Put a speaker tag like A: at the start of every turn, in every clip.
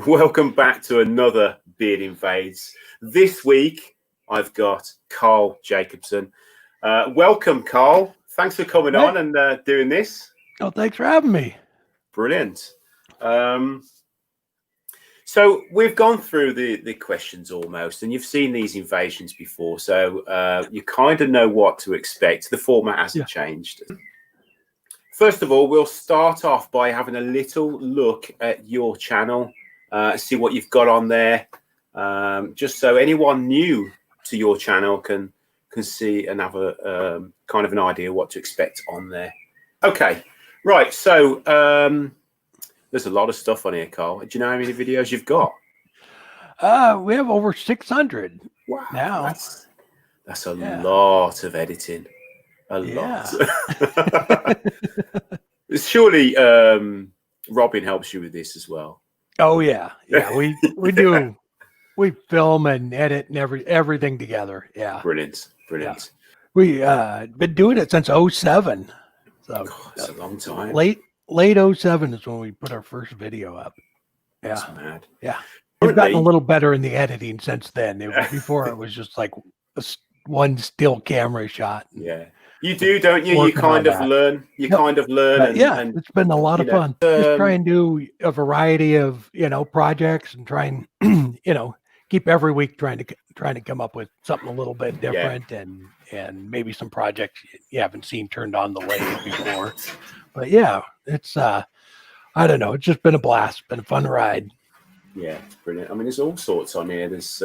A: Welcome back to another Beard Invades. This week, I've got Carl Jacobson. Welcome, Carl. Thanks for coming on and doing this.
B: Oh, thanks for having me.
A: Brilliant. So we've gone through the questions almost, and you've seen these invasions before, so you kind of know what to expect. The format hasn't changed. First of all, we'll start off by having a little look at your channel, see what you've got on there, just so anyone new to your channel can see and have a kind of an idea what to expect on there. Okay, right. So there's a lot of stuff on here, Carl. Do you know how many videos you've got?
B: We have over 600.
A: Wow,
B: now.
A: That's a lot of editing. A lot. Surely Robin helps you with this as well.
B: Oh yeah. We do. We film and edit and everything together. Yeah.
A: Brilliant.
B: Yeah. We been doing it since 2007. So
A: that's a long time.
B: Late 2007 is when we put our first video up. Yeah.
A: That's mad.
B: Yeah. We've gotten a little better in the editing since then. Before it was just like one still camera shot.
A: Yeah. You do, don't you? You kind of learn. You kind of learn.
B: And it's been a lot of fun. Just try and do a variety of projects and try and keep every week trying to come up with something a little bit different and maybe some projects you haven't seen turned on the lathe before. But yeah, it's I don't know. It's just been a blast. Been a fun ride.
A: Yeah, it's brilliant. I mean, there's all sorts on here. There's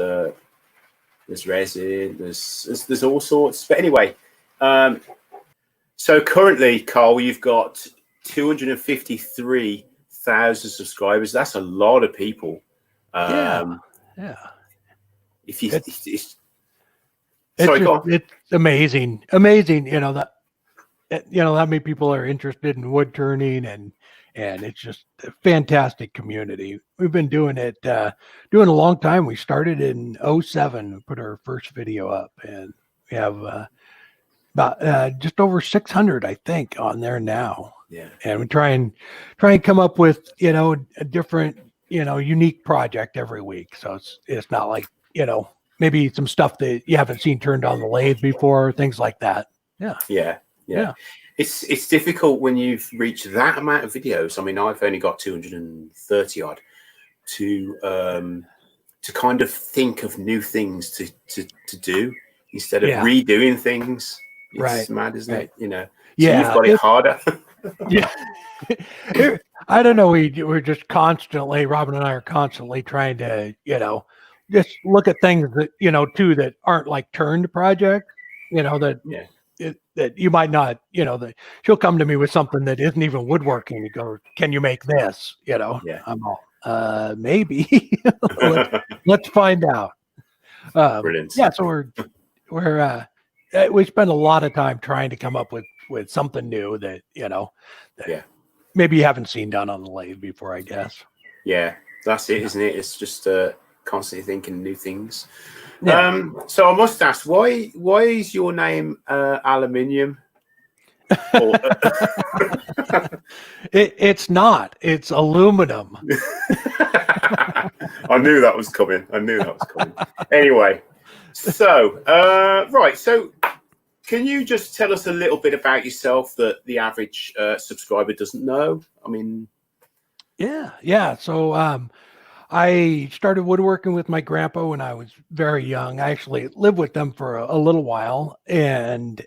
A: resin. There's all sorts. But anyway. So currently, Carl, you've got 253,000 subscribers. That's a lot of people.
B: Yeah.
A: If you,
B: it's amazing. That many people are interested in wood turning and it's just a fantastic community. We've been doing it a long time. We started in 2007. We put our first video up, and we have about just over 600, I think, on there now.
A: Yeah.
B: And we try and come up with, a different, unique project every week. So it's not like, maybe some stuff that you haven't seen turned on the lathe before, things like that. Yeah.
A: It's difficult when you've reached that amount of videos. I mean, I've only got 230 odd to kind of think of new things to do instead of redoing things. It's mad, isn't it? So you've got it harder.
B: Yeah. I don't know. We're just constantly, Robin and I are constantly trying to, just look at things that, too, that aren't like turned projects, that you might not, that she'll come to me with something that isn't even woodworking. You go, can you make this? I'm all, maybe. let's find out.
A: Brilliant.
B: Yeah. So we spend a lot of time trying to come up with something new that, maybe you haven't seen done on the lathe before, I guess.
A: Yeah, that's it, isn't it? It's just constantly thinking new things.
B: Yeah.
A: So I must ask, why is your name aluminium?
B: It's not. It's aluminum.
A: I knew that was coming. Anyway. So, right. So, can you just tell us a little bit about yourself that the average subscriber doesn't know? I mean,
B: yeah. So, I started woodworking with my grandpa when I was very young. I actually lived with them for a little while, and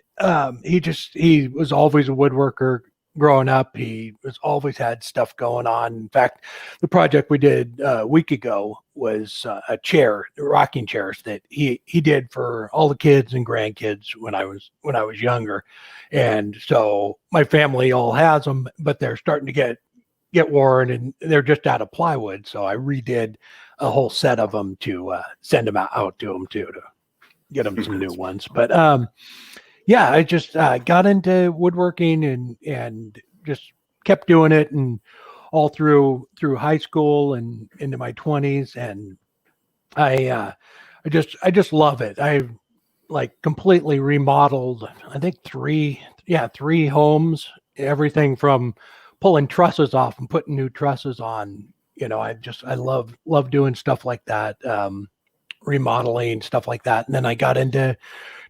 B: he was always a woodworker. Growing up, he was always had stuff going on. In fact, the project we did a week ago was a rocking chairs that he did for all the kids and grandkids when I was younger. And so my family all has them, but they're starting to get worn and they're just out of plywood. So I redid a whole set of them to send them out to them too, to get them some new ones. But I just got into woodworking and just kept doing it, and all through high school and into my 20s. And I just love it. I completely remodeled, I think three homes, everything from pulling trusses off and putting new trusses on, I love doing stuff like that, remodeling, stuff like that. And then I got into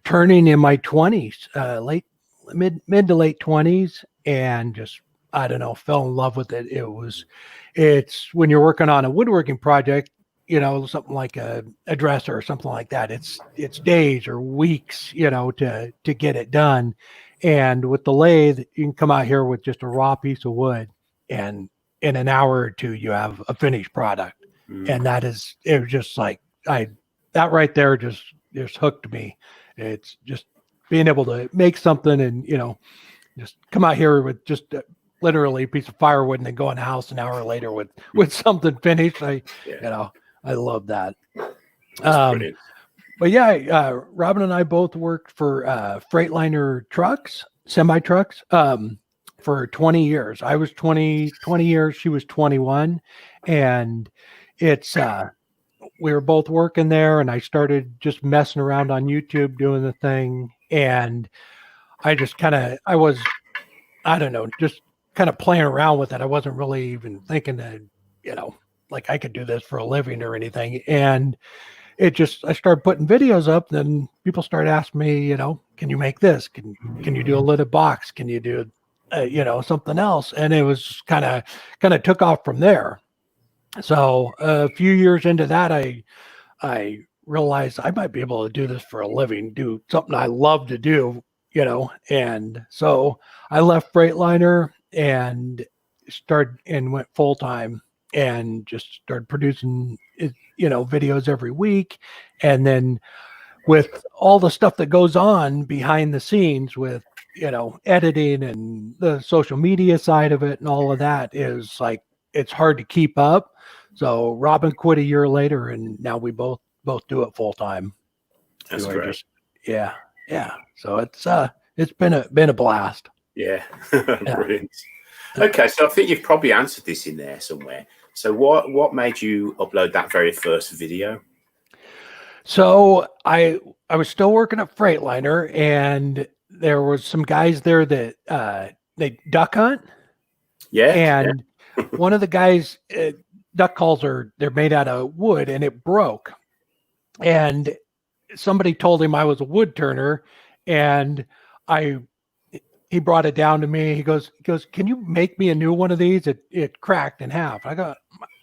B: turning in my 20s, mid to late 20s, and just, I don't know, fell in love with it. It's when you're working on a woodworking project, something like a dresser or something like that. It's days or weeks, to get it done. And with the lathe, you can come out here with just a raw piece of wood, and in an hour or two, you have a finished product. And it was just like, that right there just hooked me. It's just being able to make something and, just come out here with just literally a piece of firewood and then go in the house an hour later with something finished. I love that.
A: Brilliant.
B: But yeah, Robin and I both worked for Freightliner trucks, semi trucks, for 20 years. I was 20 years. She was 21. And it's, we were both working there, and I started just messing around on YouTube doing the thing. And I just I was, I don't know, just kind of playing around with it. I wasn't really even thinking that, like I could do this for a living or anything. And I started putting videos up. Then people started asking me, can you make this? Can you do a lidded box? Can you do, something else? And it was kind of took off from there. So a few years into that, I realized I might be able to do this for a living, do something I love to do, and so I left Freightliner and went full time and just started producing, videos every week. And then with all the stuff that goes on behind the scenes with, editing and the social media side of it and all of that, is like, it's hard to keep up. So Robin quit a year later, and now we both do it full time.
A: That's great.
B: Yeah. So it's been a blast.
A: Yeah. Brilliant. Okay, so I think you've probably answered this in there somewhere. So what made you upload that very first video?
B: So I was still working at Freightliner, and there was some guys there that they duck hunt.
A: Yeah.
B: And one of the guys, duck calls they're made out of wood, and it broke. And somebody told him I was a wood turner, and he brought it down to me. He goes, can you make me a new one of these? It cracked in half. I go,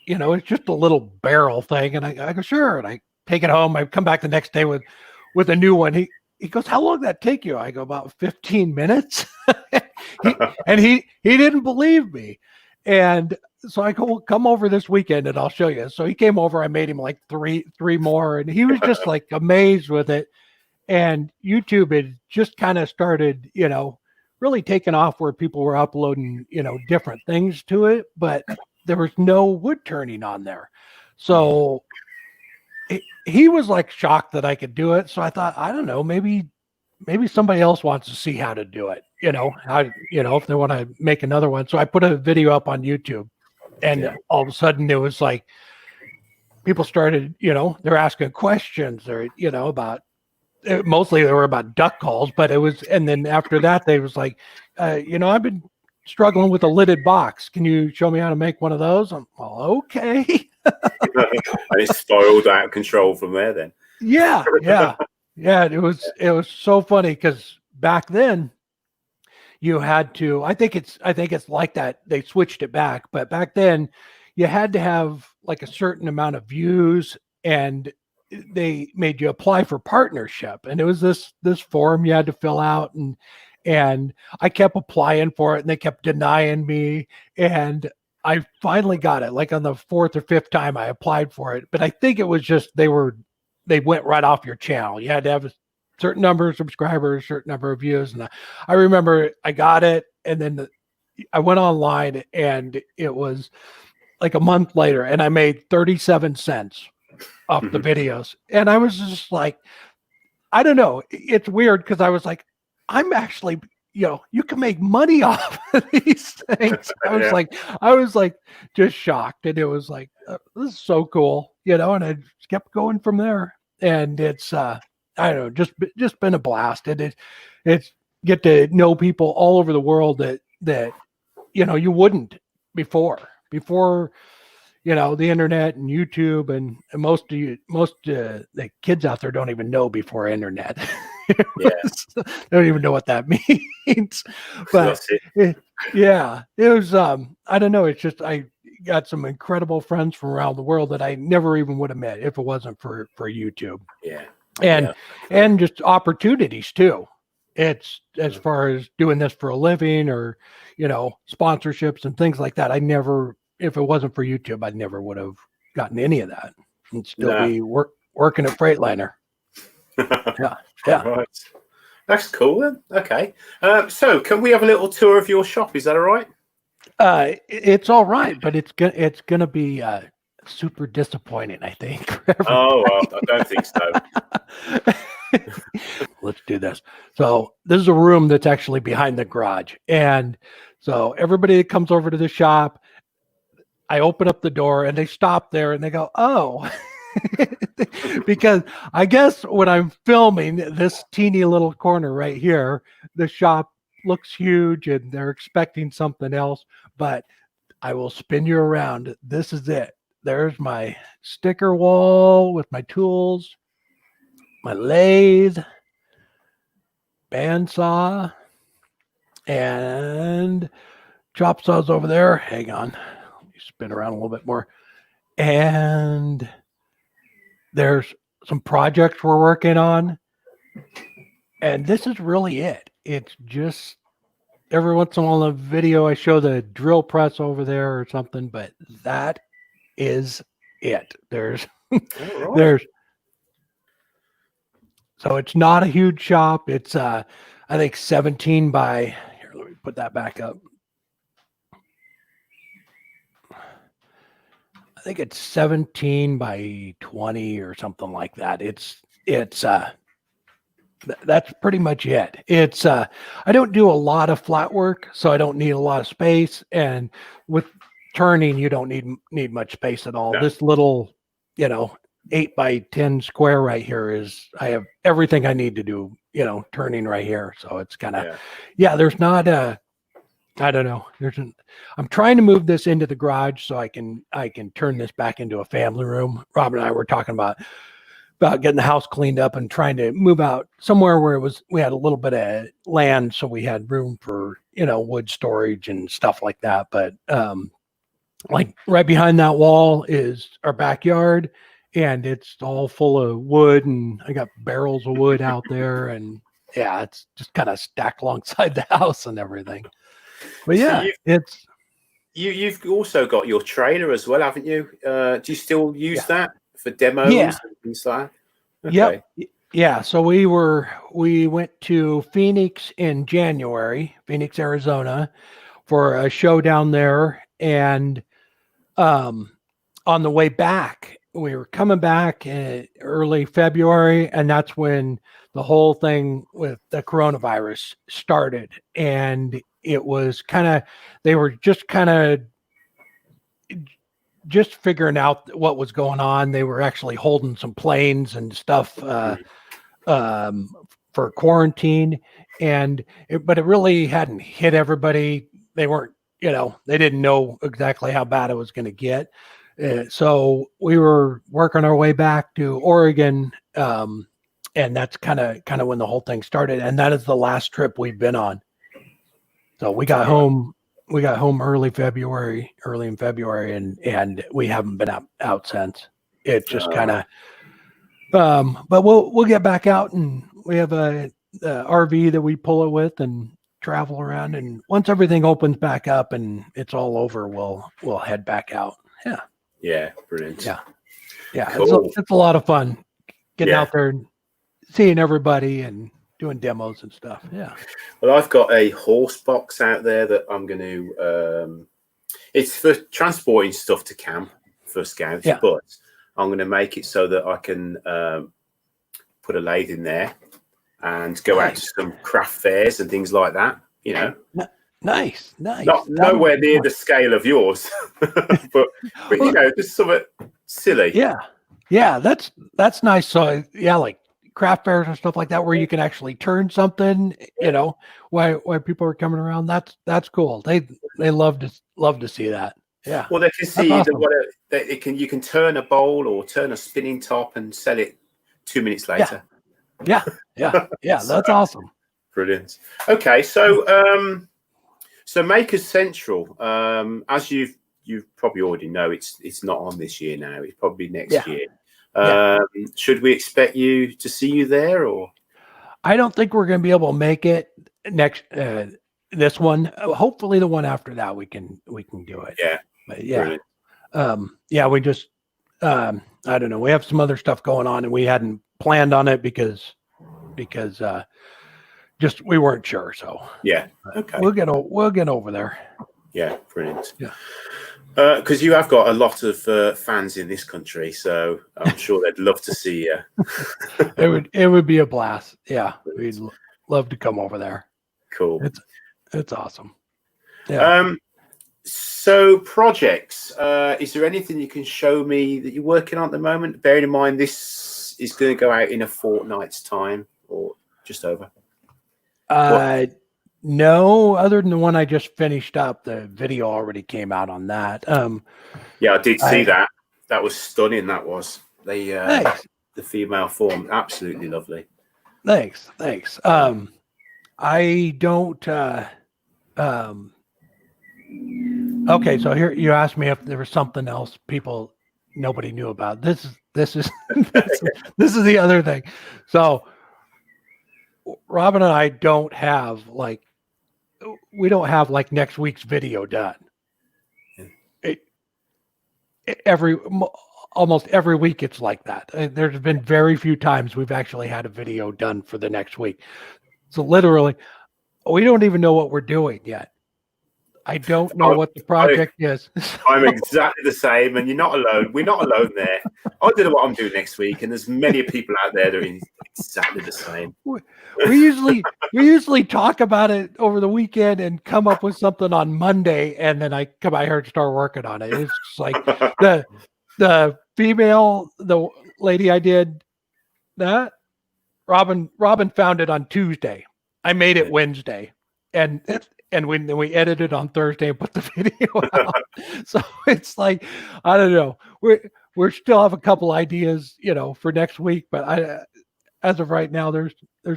B: it's just a little barrel thing. And I go, sure. And I take it home. I come back the next day with a new one. He goes, how long did that take you? I go, about 15 minutes. He didn't believe me. And so I go, well, come over this weekend and I'll show you. So he came over. I made him like three more, and he was just like amazed with it. And YouTube had just kind of started, really taking off, where people were uploading, different things to it, but there was no wood turning on there. So he was like shocked that I could do it. So I thought, I don't know, maybe somebody else wants to see how to do it, if they want to make another one. So I put a video up on YouTube, and all of a sudden it was like, people started, they're asking questions, or, about, mostly they were about duck calls, but it was, and then after that, they was like, I've been struggling with a lidded box. Can you show me how to make one of those? I'm, well, okay.
A: It spiraled out of control from there then.
B: Yeah. It was so funny, because back then you had to, I think it's like that. They switched it back, but back then you had to have like a certain amount of views, and they made you apply for partnership. And it was this form you had to fill out, and I kept applying for it, and they kept denying me. And I finally got it, like on the 4th or 5th time I applied for it. But I think it was just, they went right off your channel. You had to have a certain number of subscribers, certain number of views. And I remember I got it, and then I went online, and it was like a month later, and I made 37 cents off the videos. And I was just like, I don't know. It's weird, because I was like, I'm actually, you can make money off of these things. I was like just shocked. And it was like, this is so cool, and I just kept going from there. And it's, I don't know, just been a blast. And it's get to know people all over the world that, you wouldn't before, the internet and YouTube, and most the kids out there don't even know before internet.
A: Yeah.
B: They don't even know what that means. But
A: That's it.
B: it was I don't know, it's just I got some incredible friends from around the world that I never even would have met if it wasn't for YouTube.
A: Yeah.
B: And just opportunities too. It's as far as doing this for a living or sponsorships and things like that. I never, if it wasn't for YouTube, I never would have gotten any of that and still be working at Freightliner. Yeah.
A: Right. That's cool then. Okay. So can we have a little tour of your shop? Is that all right?
B: It's all right, but it's gonna be super disappointing, I think.
A: Oh, well, I don't think so.
B: Let's do this. So this is a room that's actually behind the garage. And so everybody that comes over to the shop, I open up the door and they stop there and they go, oh, because I guess when I'm filming this teeny little corner right here, the shop looks huge and they're expecting something else, but I will spin you around. This is it. There's my sticker wall with my tools, my lathe, bandsaw, and chop saws over there. Hang on. Let me spin around a little bit more. And there's some projects we're working on. And this is really it. It's just every once in a while in a video, I show the drill press over there or something, but that is it. There's so it's not a huge shop. It's I think 17 by here, let me put that back up. I think it's 17 by 20 or something like that. It's that's pretty much it. It's I don't do a lot of flat work, so I don't need a lot of space. And with turning, you don't need much space at all. No. This little, 8 by 10 square right here is, I have everything I need to do, turning right here. So it's kind of, there's not a, I don't know. I'm trying to move this into the garage so I can turn this back into a family room. Rob and I were talking about getting the house cleaned up and trying to move out somewhere where we had a little bit of land, so we had room for, wood storage and stuff like that. But like right behind that wall is our backyard, and it's all full of wood, and I got barrels of wood out there, and it's just kind of stacked alongside the house and everything. But
A: you've also got your trailer as well, haven't you? Do you still use that for demos and things like that? Okay.
B: Yep. Yeah. So we went to Phoenix in January, Phoenix, Arizona, for a show down there. And on the way back, we were coming back in early February, and that's when the whole thing with the coronavirus started. And it was they were just figuring out what was going on. They were actually holding some planes and stuff for quarantine, but it really hadn't hit everybody. They weren't, they didn't know exactly how bad it was going to get. So we were working our way back to Oregon, and that's kind of when the whole thing started. And that is the last trip we've been on. So we got home early in February, and we haven't been out since. It just kind of, but we'll get back out, and we have a RV that we pull it with and travel around. And once everything opens back up and it's all over, we'll head back out. Yeah.
A: Yeah. Brilliant.
B: Yeah.
A: Cool.
B: It's a lot of fun getting out there and seeing everybody and doing demos and stuff. Yeah.
A: Well, I've got a horse box out there that I'm going to, it's for transporting stuff to camp for scouts, but I'm going to make it so that I can put a lathe in there and go out to some craft fairs and things like that,
B: Nice.
A: Nowhere near the scale of yours, but just something silly.
B: Yeah. That's nice. So like craft fairs and stuff like that, where you can actually turn something, while people are coming around. That's cool. They love to see that. Yeah.
A: Well, they can
B: That's
A: see
B: awesome.
A: you can turn a bowl or turn a spinning top and sell it 2 minutes later.
B: Yeah.
A: So,
B: That's awesome.
A: brilliant. Okay, so Makers Central, as you've probably already know, it's not on this year now. It's probably next year. Should we expect to see you there, or?
B: I don't think we're going to be able to make it next this one. Hopefully, the one after that we can do it.
A: Yeah,
B: but we just I don't know. We have some other stuff going on, and we hadn't planned on it because just we weren't sure. So
A: yeah, okay,
B: we'll get over there.
A: Yeah, brilliant.
B: Yeah.
A: Because you have got a lot of fans in this country, so I'm sure they'd love to see you.
B: It would be a blast. Yeah, we'd love to come over there.
A: Cool.
B: It's awesome. Yeah.
A: So projects. Is there anything you can show me that you're working on at the moment? Bearing in mind this is going to go out in a fortnight's time or just over.
B: No, other than the one I just finished up, the video already came out on that.
A: Yeah, I did see that. That was stunning. That was the female form, absolutely lovely.
B: Thanks. I don't. Okay, so here you asked me if there was something else nobody knew about. This is this is the other thing. So Robin and I don't have next week's video done. Almost every week it's like that. There's been very few times we've actually had a video done for the next week. So literally, we don't even know what we're doing yet. I don't know what the project is.
A: I'm exactly the same, and you're not alone. We're not alone there. I don't know what I'm doing next week, and there's many people out there that are exactly the same.
B: We usually talk about it over the weekend and come up with something on Monday, and then I come out here and start working on it. It's just like the lady I did that. Robin found it on Tuesday. I made it Wednesday, and when we edited on Thursday and put the video out. So it's like, I don't know. We still have a couple ideas, for next week, but as of right now, there's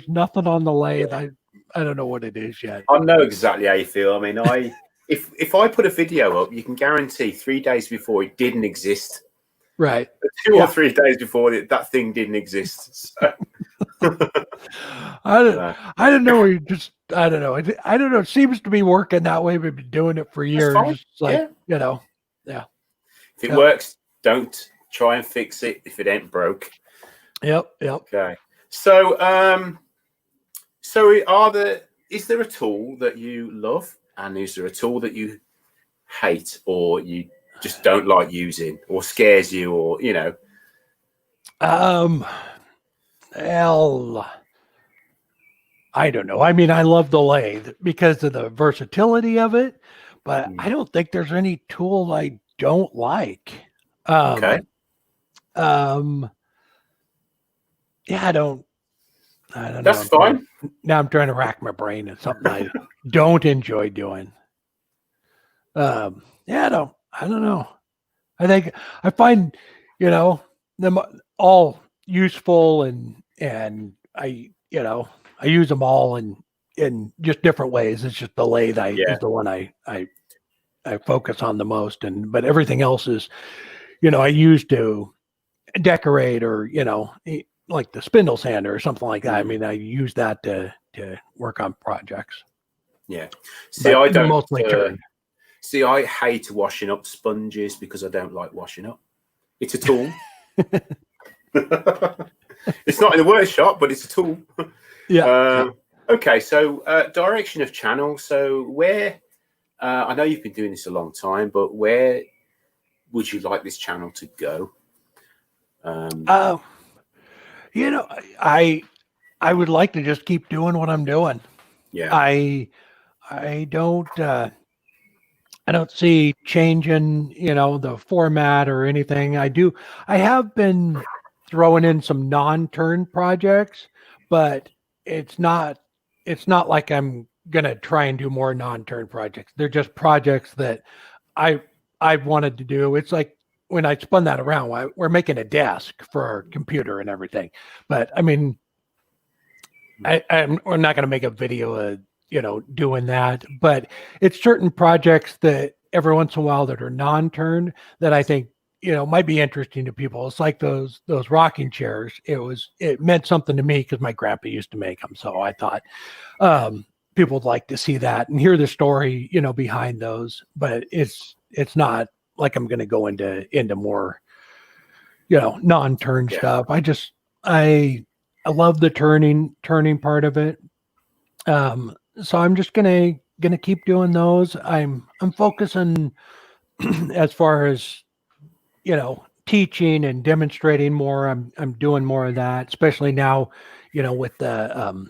B: nothing on the lathe. I don't know what it is yet.
A: I know exactly how you feel. I mean, if I put a video up, you can guarantee 3 days before it didn't exist.
B: Right.
A: 2 or 3 days before that thing didn't exist. So.
B: I don't know. I don't know. I don't know. It seems to be working that way. We've been doing it for years. It's like, yeah.
A: If it works, don't try and fix it if it ain't broke.
B: Yep.
A: Okay. So, is there a tool that you love, and is there a tool that you hate, or you just don't like using, or scares you, or
B: Well, I don't know. I mean, I love the lathe because of the versatility of it, but I don't think there's any tool I don't like.
A: Okay.
B: Yeah, I don't
A: That's
B: know.
A: fine.
B: Now I'm trying to rack my brain at something I don't enjoy doing. I don't know. I think I find, them all useful and I use them all in just different ways. It's just the lathe is the one I focus on the most, but everything else is, I use to decorate or, like the spindle sander or something like that. I mean, I use that to work on projects.
A: Yeah. See, I don't
B: mostly turn.
A: See, I hate washing up sponges because I don't like washing up. It's a tool. It's not in the workshop, but it's a tool.
B: Yeah.
A: Okay, so direction of channel. So where, I know you've been doing this a long time, but where would you like this channel to go?
B: I would like to just keep doing what I'm doing.
A: Yeah.
B: I don't see changing, the format or anything. I have been throwing in some non-turn projects, but it's not like I'm going to try and do more non-turn projects. They're just projects that I I wanted to do. It's like when I spun that around, we're making a desk for our computer and everything. But I mean, we're not going to make a video of, doing that, but it's certain projects that every once in a while that are non-turn that I think, might be interesting to people. It's like those rocking chairs. It meant something to me because my grandpa used to make them. So I thought, people would like to see that and hear the story, behind those, but it's not like I'm going to go into more, non-turn stuff. I love the turning part of it. So I'm just gonna keep doing those. I'm focusing as far as, teaching and demonstrating more. I'm doing more of that, especially now, with the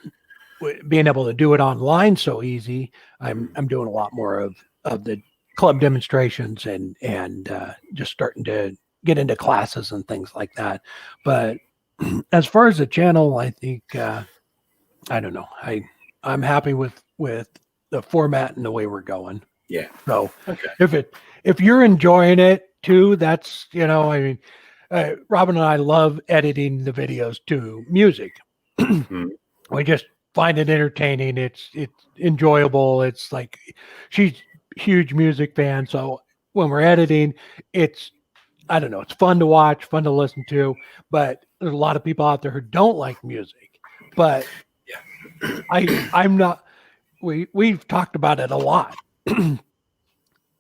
B: being able to do it online so easy. I'm doing a lot more of the club demonstrations and just starting to get into classes and things like that. But as far as the channel, I think I don't know. I'm happy with the format and the way we're going.
A: Yeah.
B: So
A: okay.
B: if you're enjoying it too, that's, I mean, Robin and I love editing the videos to music. We just find it entertaining. It's enjoyable. It's like, she's a huge music fan. So when we're editing, I don't know, it's fun to watch, fun to listen to, but there's a lot of people out there who don't like music. But I'm not, we've talked about it a lot.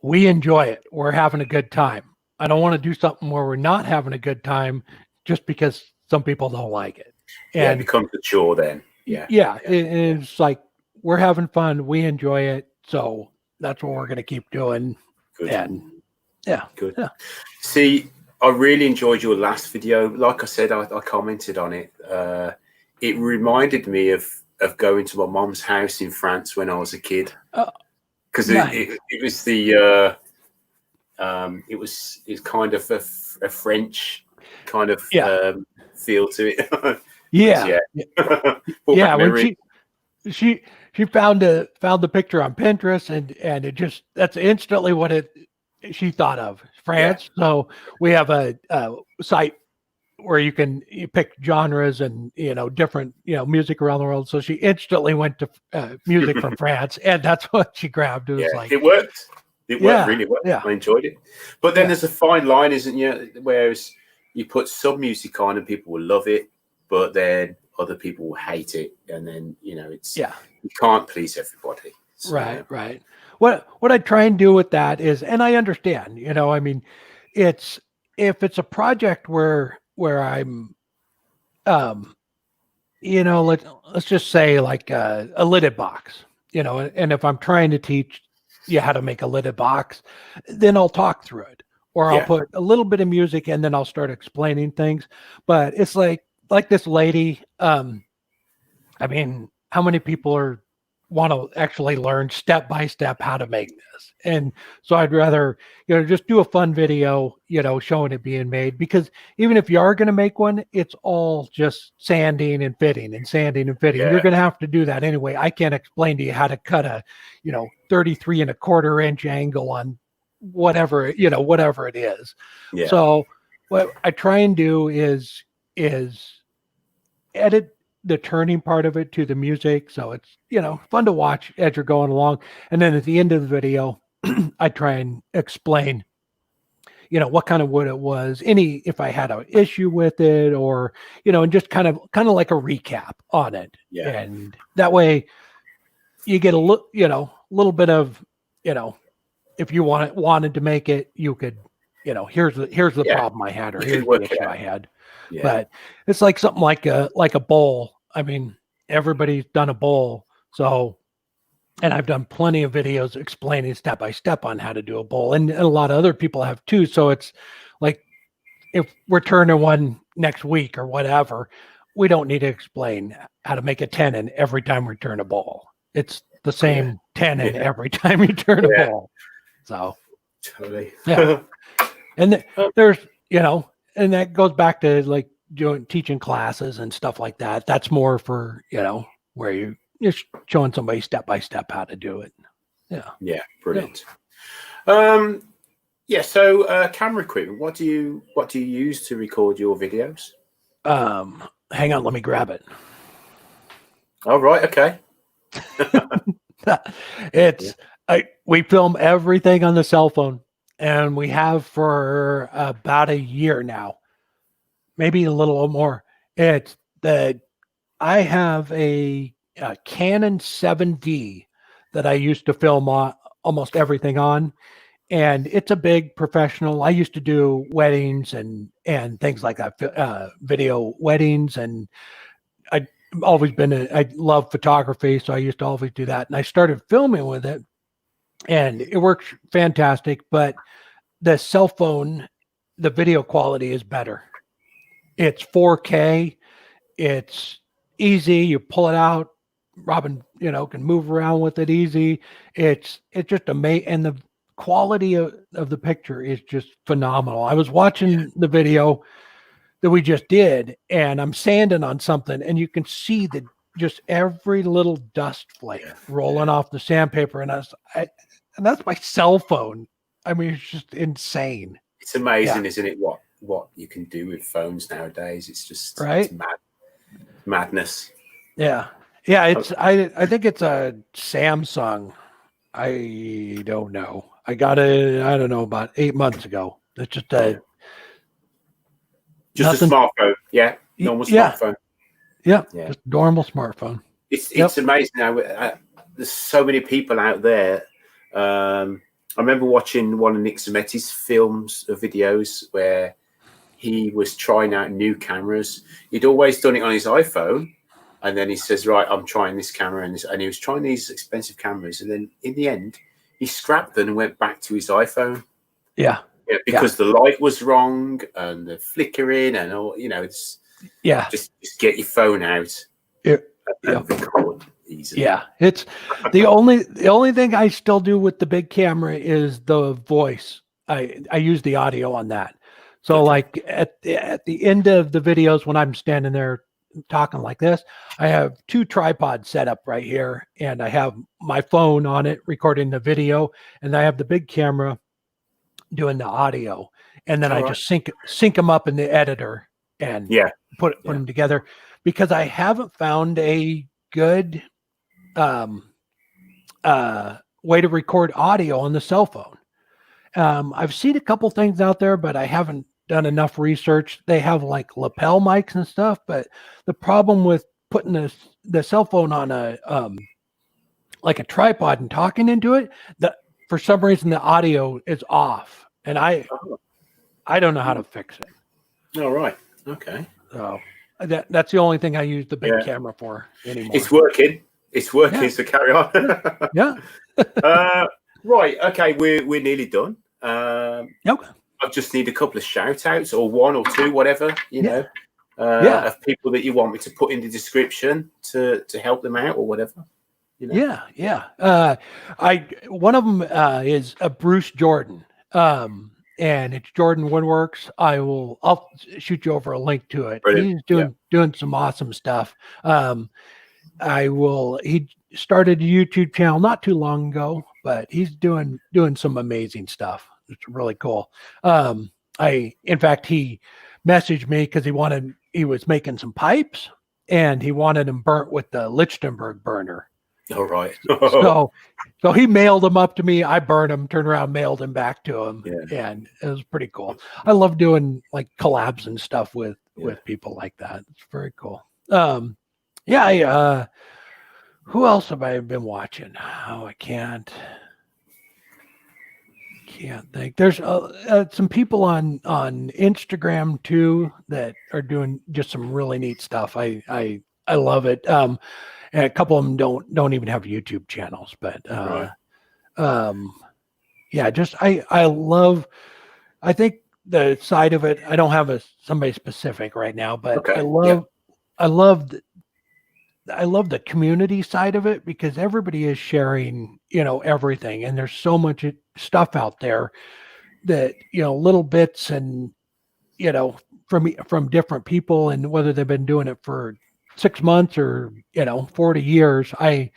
B: We enjoy it. We're having a good time. I don't want to do something where we're not having a good time just because some people don't like it. And
A: it becomes a chore then.
B: It's like, we're having fun. We enjoy it. So that's what we're going to keep doing.
A: Good.
B: And
A: good.
B: Yeah.
A: See, I really enjoyed your last video. Like I said, I commented on it. It reminded me of going to my mom's house in France when I was a kid. Because it was the it's kind of a French kind of feel to it.
B: When she found the picture on Pinterest and it just, that's instantly what she thought of France. So we have a site where you pick genres and different music around the world. So she instantly went to music from France, and that's what she grabbed. It was like,
A: it worked. It worked really well.
B: Yeah.
A: I enjoyed it. But then there's a fine line, isn't there? Whereas you put some music on and people will love it, but then other people will hate it, and then it's you can't please everybody. So,
B: right. What I try and do with that is, and I understand, I mean, if it's a project where I'm, let's just say like a lidded box, and if I'm trying to teach you how to make a lidded box, then I'll talk through it, or I'll put a little bit of music and then I'll start explaining things. But it's like this lady, I mean, how many people want to actually learn step by step how to make this? And so I'd rather, just do a fun video, showing it being made, because even if you are going to make one, it's all just sanding and fitting and sanding and fitting. You're going to have to do that anyway. I can't explain to you how to cut a, 33 1/4 inch angle on whatever, whatever it is. Yeah. So what I try and do is edit the turning part of it to the music, so it's fun to watch as you're going along. And then at the end of the video, I try and explain what kind of wood it was, if I had an issue with it, or and just kind of like a recap on it. And that way you get a little bit of if you wanted to make it, you could here's the problem I had, or here's the issue I had. But it's like something like a bowl. I mean, everybody's done a bowl. So, and I've done plenty of videos explaining step by step on how to do a bowl, and a lot of other people have too. So it's like, if we're turning one next week or whatever, we don't need to explain how to make a tenon every time we turn a bowl. It's the same tenon every time you turn a bowl. So,
A: totally.
B: And there's, and that goes back to like teaching classes and stuff like that. That's more for, where you're showing somebody step by step how to do it. Yeah.
A: Yeah. Brilliant. Yeah. So camera equipment. What do you use to record your videos?
B: Hang on, let me grab it.
A: Oh, right. Okay.
B: We film everything on the cell phone, and we have for about a year now, maybe a little more. I have a Canon 7D that I used to film almost everything on, and it's a big professional. I used to do weddings and things like that, video weddings, and I I love photography, so I used to always do that. And I started filming with it, and it works fantastic. But the cell phone, the video quality is better. It's 4K. It's easy. You pull it out. Robin, can move around with it easy. It's just amazing, and the quality of the picture is just phenomenal. I was watching the video that we just did, and I'm sanding on something, and you can see just every little dust flake rolling off the sandpaper, and and that's my cell phone. I mean, it's just insane.
A: It's amazing, isn't it? What you can do with phones nowadays? It's just
B: right.
A: It's madness.
B: Yeah. I think it's a Samsung. I don't know. I got it. I don't know, about 8 months ago. It's just a
A: smartphone. Yeah, normal smartphone.
B: Yeah, just normal smartphone.
A: It's amazing now. There's so many people out there. I remember watching one of Nick Zametti's films or videos where he was trying out new cameras. He'd always done it on his iPhone, and then he says, "Right, I'm trying this camera," and he was trying these expensive cameras, and then in the end, he scrapped them and went back to his iPhone.
B: Yeah,
A: because the light was wrong and the flickering and all. It's just get your phone out. Record easily.
B: Yeah, it's the only thing I still do with the big camera is the voice. I use the audio on that. So like at the end of the videos when I'm standing there talking like this, I have 2 tripods set up right here, and I have my phone on it recording the video, and I have the big camera doing the audio, and then I just sync them up in the editor and put them together, because I haven't found a good way to record audio on the cell phone. I've seen a couple things out there, but I haven't done enough research. They have like lapel mics and stuff, but the problem with putting the cell phone on a like a tripod and talking into it, that for some reason the audio is off, and I don't know how to fix it.
A: All right. Okay.
B: So that's the only thing I use the big camera for anymore.
A: It's working. So carry on. Right. Okay. We're nearly done.
B: Okay.
A: I just need a couple of shout outs, or 1 or 2, whatever, of people that you want me to put in the description to help them out or whatever.
B: Yeah. One of them is a Brucw Jordan. And it's Jordan Woodworks. I'll shoot you over a link to it.
A: Brilliant.
B: He's doing some awesome stuff. He started a YouTube channel not too long ago, but he's doing some amazing stuff. It's really cool. In fact, he messaged me because he was making some pipes, and he wanted them burnt with the Lichtenberg burner.
A: All right.
B: So he mailed them up to me. I burned them, turned around, mailed them back to him. And it was pretty cool. I love doing like collabs and stuff with people like that. It's very cool. Who else have I been watching? Oh, I can't think. There's some people on Instagram too that are doing just some really neat stuff. I love it. And a couple of them don't even have YouTube channels, but I think the side of it, I don't have somebody specific right now, but I love the community side of it, because everybody is sharing, everything, and there's so much stuff out there that, little bits and, from different people, and whether they've been doing it for 6 months or 40 years. I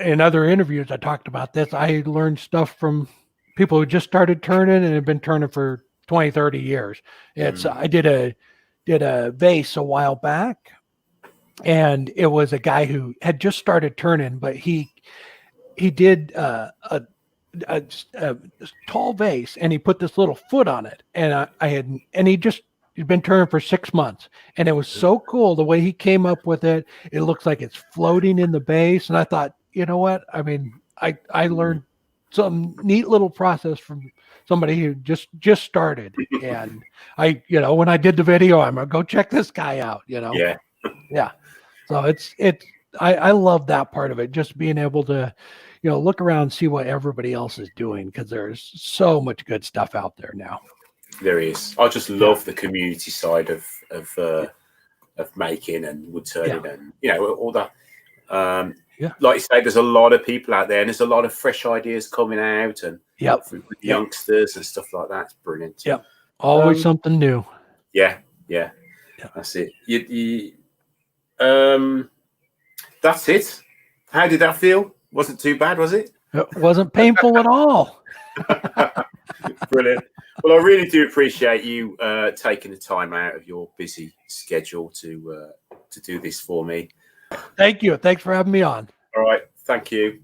B: in other interviews I talked about this. I learned stuff from people who just started turning and have been turning for 20, 30 years. It's I did a vase a while back, and it was a guy who had just started turning, but he did a tall vase, and he put this little foot on it, and he'd been turning for 6 months, and it was so cool the way he came up with it. It looks like it's floating in the base, and I thought, you know what? I mean, I learned some neat little process from somebody who just started, and when I did the video, I'm gonna go check this guy out. Yeah. So I love that part of it, just being able to, look around and see what everybody else is doing, because there's so much good stuff out there now.
A: There is. I just love the community side of making and wood turning and all that. Like you say, there's a lot of people out there, and there's a lot of fresh ideas coming out, and with youngsters and stuff like that. It's brilliant.
B: Yeah, always something new.
A: Yeah, that's it. That's it. How did that feel? Wasn't too bad, was it?
B: It wasn't painful at all.
A: Brilliant. Well, I really do appreciate you taking the time out of your busy schedule to do this for me.
B: Thank you. Thanks for having me on.
A: All right. Thank you.